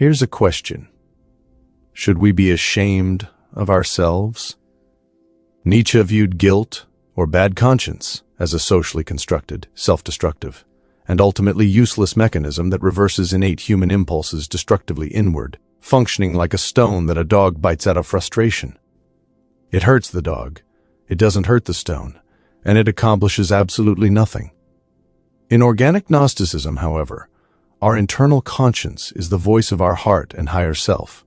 Here's a question. Should we be ashamed of ourselves? Nietzsche viewed guilt or bad conscience as a socially constructed, self-destructive, and ultimately useless mechanism that reverses innate human impulses destructively inward, functioning like a stone that a dog bites out of frustration. It hurts the dog, it doesn't hurt the stone, and it accomplishes absolutely nothing. In organic Gnosticism, however, our internal conscience is the voice of our heart and higher self.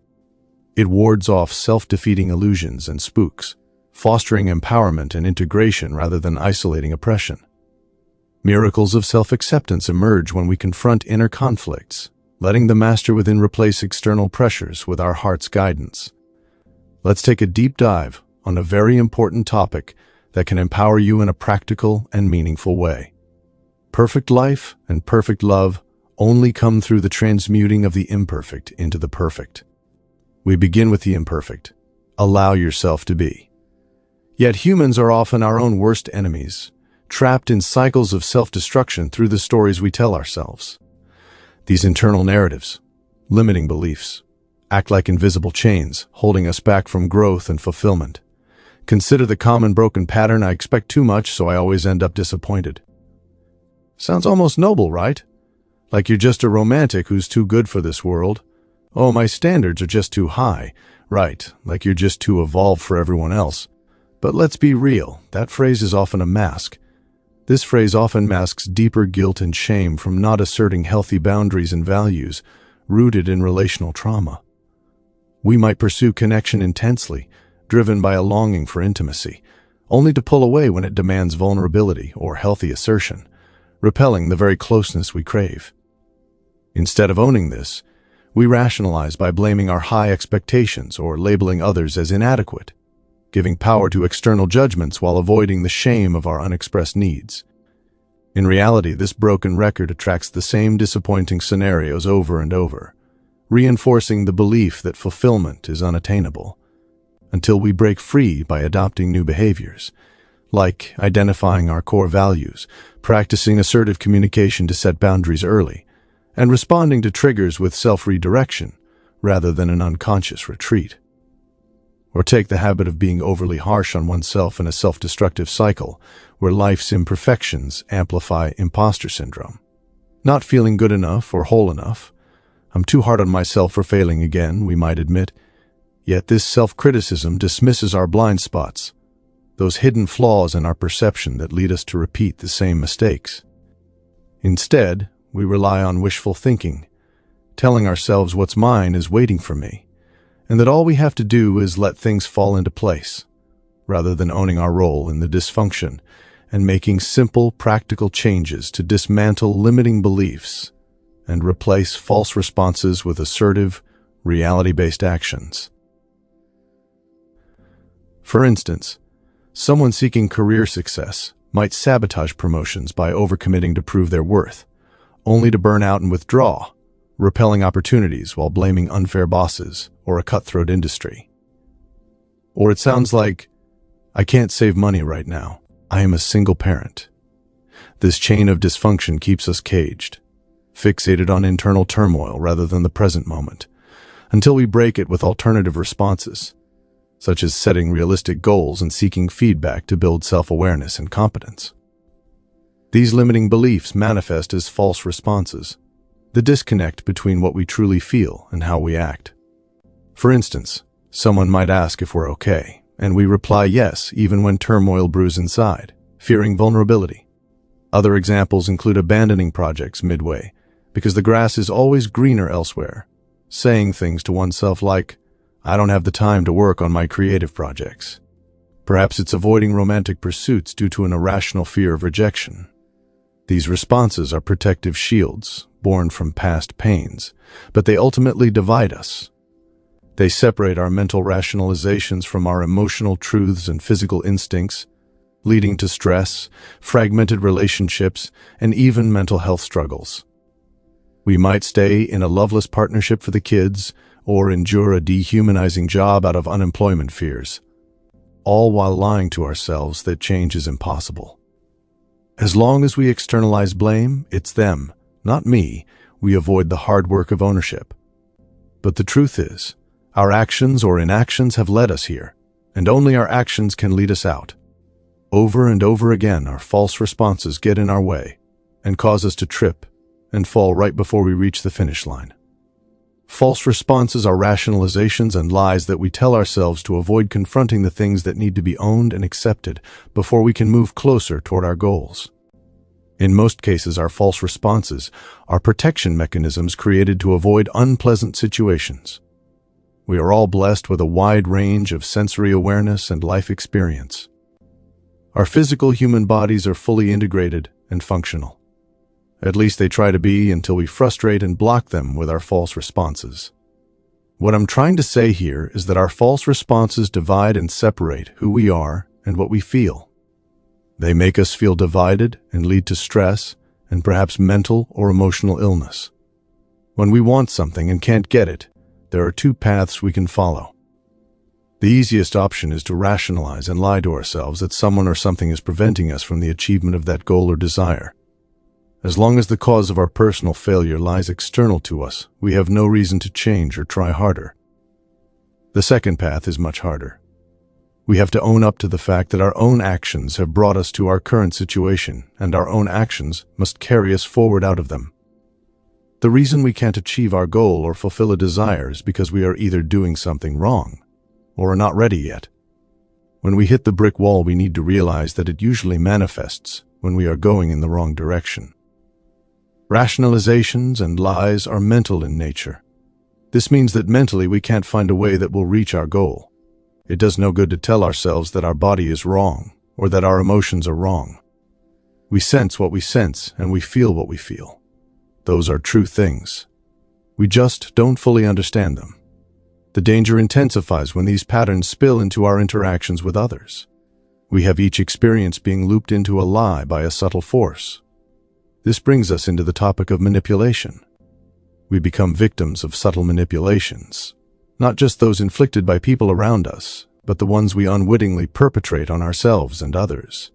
It wards off self-defeating illusions and spooks, fostering empowerment and integration rather than isolating oppression. Miracles of self-acceptance emerge when we confront inner conflicts, letting the master within replace external pressures with our heart's guidance. Let's take a deep dive on a very important topic that can empower you in a practical and meaningful way. Perfect life and perfect love only come through the transmuting of the imperfect into the perfect. We begin with the imperfect. Allow yourself to be. Yet humans are often our own worst enemies, trapped in cycles of self-destruction through the stories we tell ourselves. These internal narratives, limiting beliefs, act like invisible chains, holding us back from growth and fulfillment. Consider the common broken pattern: I expect too much, so I always end up disappointed. Sounds almost noble, right? Like you're just a romantic who's too good for this world. Oh, my standards are just too high. Right, like you're just too evolved for everyone else. But let's be real, that phrase is often a mask. This phrase often masks deeper guilt and shame from not asserting healthy boundaries and values rooted in relational trauma. We might pursue connection intensely, driven by a longing for intimacy, only to pull away when it demands vulnerability or healthy assertion, repelling the very closeness we crave. Instead of owning this, we rationalize by blaming our high expectations or labeling others as inadequate, giving power to external judgments while avoiding the shame of our unexpressed needs. In reality, this broken record attracts the same disappointing scenarios over and over, reinforcing the belief that fulfillment is unattainable, until we break free by adopting new behaviors, like identifying our core values, practicing assertive communication to set boundaries early, and responding to triggers with self-redirection rather than an unconscious retreat. Or take the habit of being overly harsh on oneself in a self-destructive cycle where life's imperfections amplify imposter syndrome. Not feeling good enough or whole enough. I'm too hard on myself for failing again, we might admit. Yet this self-criticism dismisses our blind spots, those hidden flaws in our perception that lead us to repeat the same mistakes. Instead, we rely on wishful thinking, telling ourselves what's mine is waiting for me, and that all we have to do is let things fall into place, rather than owning our role in the dysfunction and making simple, practical changes to dismantle limiting beliefs and replace false responses with assertive, reality-based actions. For instance, someone seeking career success might sabotage promotions by overcommitting to prove their worth, only to burn out and withdraw, repelling opportunities while blaming unfair bosses or a cutthroat industry. Or it sounds like, I can't save money right now. I am a single parent. This chain of dysfunction keeps us caged, fixated on internal turmoil rather than the present moment, until we break it with alternative responses, such as setting realistic goals and seeking feedback to build self-awareness and competence. These limiting beliefs manifest as false responses, the disconnect between what we truly feel and how we act. For instance, someone might ask if we're okay, and we reply yes even when turmoil brews inside, fearing vulnerability. Other examples include abandoning projects midway, because the grass is always greener elsewhere, saying things to oneself like, I don't have the time to work on my creative projects. Perhaps it's avoiding romantic pursuits due to an irrational fear of rejection. These responses are protective shields, born from past pains, but they ultimately divide us. They separate our mental rationalizations from our emotional truths and physical instincts, leading to stress, fragmented relationships, and even mental health struggles. We might stay in a loveless partnership for the kids, or endure a dehumanizing job out of unemployment fears, all while lying to ourselves that change is impossible. As long as we externalize blame, it's them, not me, we avoid the hard work of ownership. But the truth is, our actions or inactions have led us here, and only our actions can lead us out. Over and over again, our false responses get in our way and cause us to trip and fall right before we reach the finish line. False responses are rationalizations and lies that we tell ourselves to avoid confronting the things that need to be owned and accepted before we can move closer toward our goals. In most cases, our false responses are protection mechanisms created to avoid unpleasant situations. We are all blessed with a wide range of sensory awareness and life experience. Our physical human bodies are fully integrated and functional. At least they try to be until we frustrate and block them with our false responses. What I'm trying to say here is that our false responses divide and separate who we are and what we feel. They make us feel divided and lead to stress and perhaps mental or emotional illness. When we want something and can't get it, there are two paths we can follow. The easiest option is to rationalize and lie to ourselves that someone or something is preventing us from the achievement of that goal or desire. As long as the cause of our personal failure lies external to us, we have no reason to change or try harder. The second path is much harder. We have to own up to the fact that our own actions have brought us to our current situation, and our own actions must carry us forward out of them. The reason we can't achieve our goal or fulfill a desire is because we are either doing something wrong or are not ready yet. When we hit the brick wall, we need to realize that it usually manifests when we are going in the wrong direction. Rationalizations and lies are mental in nature. This means that mentally we can't find a way that will reach our goal. It does no good to tell ourselves that our body is wrong or that our emotions are wrong. We sense what we sense and we feel what we feel. Those are true things. We just don't fully understand them. The danger intensifies when these patterns spill into our interactions with others. We have each experienced being looped into a lie by a subtle force. This brings us into the topic of manipulation. We become victims of subtle manipulations, not just those inflicted by people around us, but the ones we unwittingly perpetrate on ourselves and others.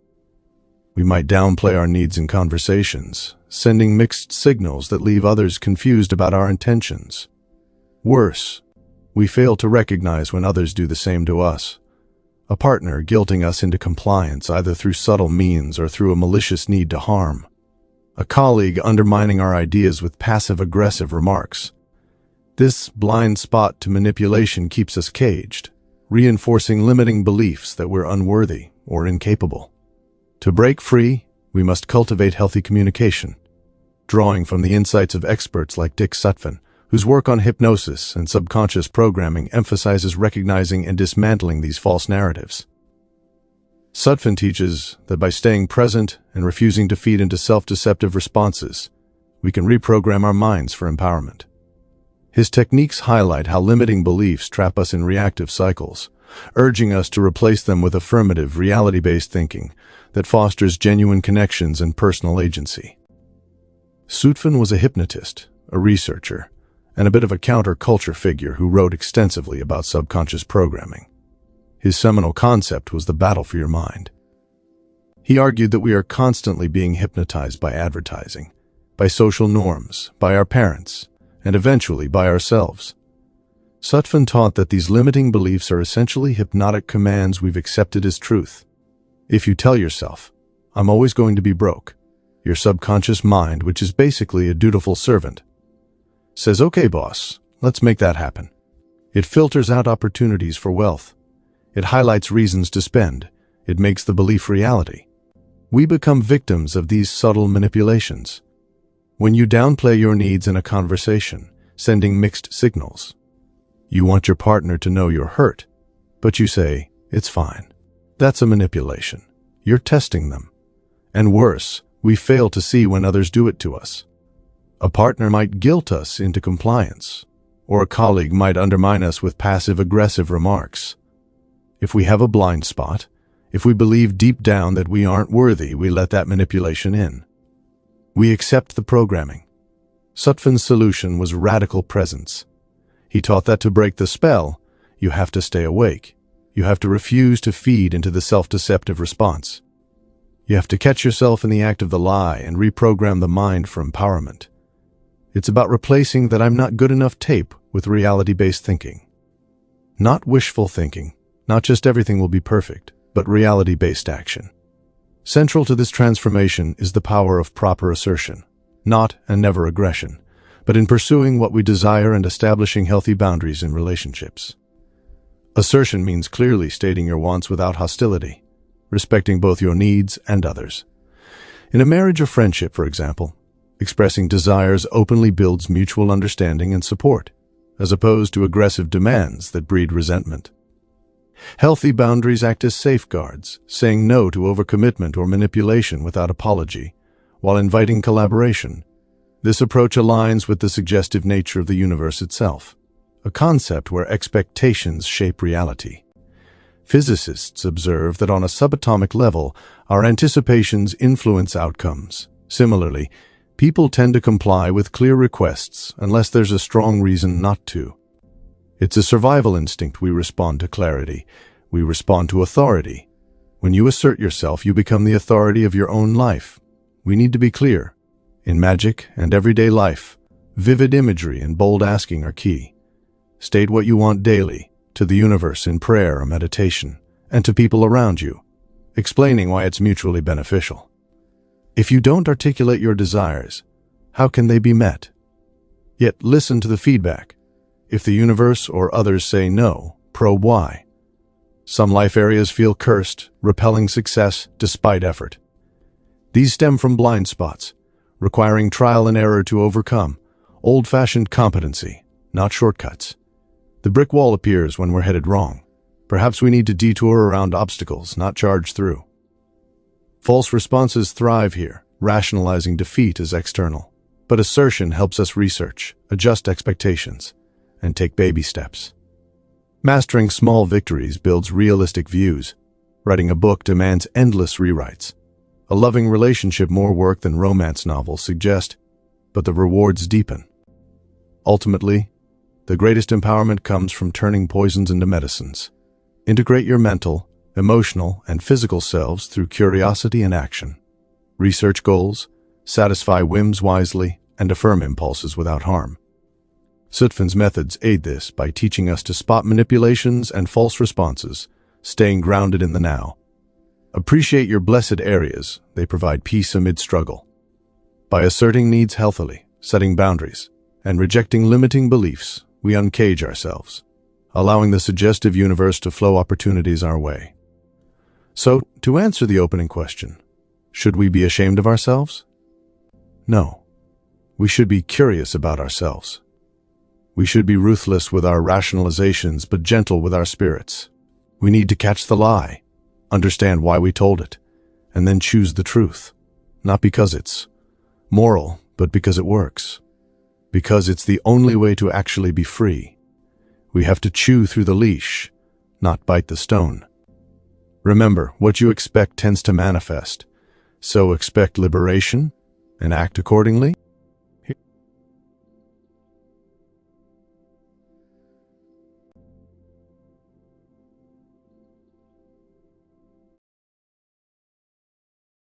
We might downplay our needs in conversations, sending mixed signals that leave others confused about our intentions. Worse, we fail to recognize when others do the same to us. A partner guilting us into compliance either through subtle means or through a malicious need to harm. A colleague undermining our ideas with passive-aggressive remarks. This blind spot to manipulation keeps us caged, reinforcing limiting beliefs that we're unworthy or incapable. To break free, we must cultivate healthy communication, drawing from the insights of experts like Dick Sutphin, whose work on hypnosis and subconscious programming emphasizes recognizing and dismantling these false narratives. Sutphin teaches that by staying present and refusing to feed into self-deceptive responses, we can reprogram our minds for empowerment. His techniques highlight how limiting beliefs trap us in reactive cycles, urging us to replace them with affirmative, reality-based thinking that fosters genuine connections and personal agency. Sutphin was a hypnotist, a researcher, and a bit of a counterculture figure who wrote extensively about subconscious programming. His seminal concept was the battle for your mind. He argued that we are constantly being hypnotized by advertising, by social norms, by our parents, and eventually by ourselves. Sutphin taught that these limiting beliefs are essentially hypnotic commands we've accepted as truth. If you tell yourself, "I'm always going to be broke," your subconscious mind, which is basically a dutiful servant, says, "Okay, boss, let's make that happen." It filters out opportunities for wealth. It highlights reasons to spend. It makes the belief reality. We become victims of these subtle manipulations. When you downplay your needs in a conversation, sending mixed signals. You want your partner to know you're hurt, but you say, "It's fine." That's a manipulation. You're testing them. And worse, we fail to see when others do it to us. A partner might guilt us into compliance, or a colleague might undermine us with passive-aggressive remarks. If we have a blind spot, if we believe deep down that we aren't worthy, we let that manipulation in. We accept the programming. Sutphin's solution was radical presence. He taught that to break the spell, you have to stay awake. You have to refuse to feed into the self-deceptive response. You have to catch yourself in the act of the lie and reprogram the mind for empowerment. It's about replacing that "I'm not good enough" tape with reality-based thinking. Not wishful thinking, not just everything will be perfect, but reality-based action. Central to this transformation is the power of proper assertion, not and never aggression, but in pursuing what we desire and establishing healthy boundaries in relationships. Assertion means clearly stating your wants without hostility, respecting both your needs and others. In a marriage or friendship, for example, expressing desires openly builds mutual understanding and support, as opposed to aggressive demands that breed resentment. Healthy boundaries act as safeguards, saying no to overcommitment or manipulation without apology, while inviting collaboration. This approach aligns with the suggestive nature of the universe itself, a concept where expectations shape reality. Physicists observe that on a subatomic level, our anticipations influence outcomes. Similarly, people tend to comply with clear requests unless there's a strong reason not to. It's a survival instinct. We respond to clarity. We respond to authority. When you assert yourself, you become the authority of your own life. We need to be clear. In magic and everyday life, vivid imagery and bold asking are key. State what you want daily, to the universe in prayer or meditation, and to people around you, explaining why it's mutually beneficial. If you don't articulate your desires, how can they be met? Yet listen to the feedback. If the universe or others say no, probe why. Some life areas feel cursed, repelling success despite effort. These stem from blind spots, requiring trial and error to overcome, old-fashioned competency, not shortcuts. The brick wall appears when we're headed wrong. Perhaps we need to detour around obstacles, not charge through. False responses thrive here, rationalizing defeat as external. But assertion helps us research, adjust expectations, and take baby steps. Mastering small victories builds realistic views. Writing a book demands endless rewrites. A loving relationship more work than romance novels suggest, but the rewards deepen. Ultimately, the greatest empowerment comes from turning poisons into medicines. Integrate your mental, emotional, and physical selves through curiosity and action. Research goals, satisfy whims wisely, and affirm impulses without harm. Sutphin's methods aid this by teaching us to spot manipulations and false responses, staying grounded in the now. Appreciate your blessed areas, they provide peace amid struggle. By asserting needs healthily, setting boundaries, and rejecting limiting beliefs, we uncage ourselves, allowing the suggestive universe to flow opportunities our way. So, to answer the opening question, should we be ashamed of ourselves? No. We should be curious about ourselves. We should be ruthless with our rationalizations but gentle with our spirits. We need to catch the lie, understand why we told it, and then choose the truth. Not because it's moral, but because it works. Because it's the only way to actually be free. We have to chew through the leash, not bite the stone. Remember, what you expect tends to manifest. So expect liberation and act accordingly.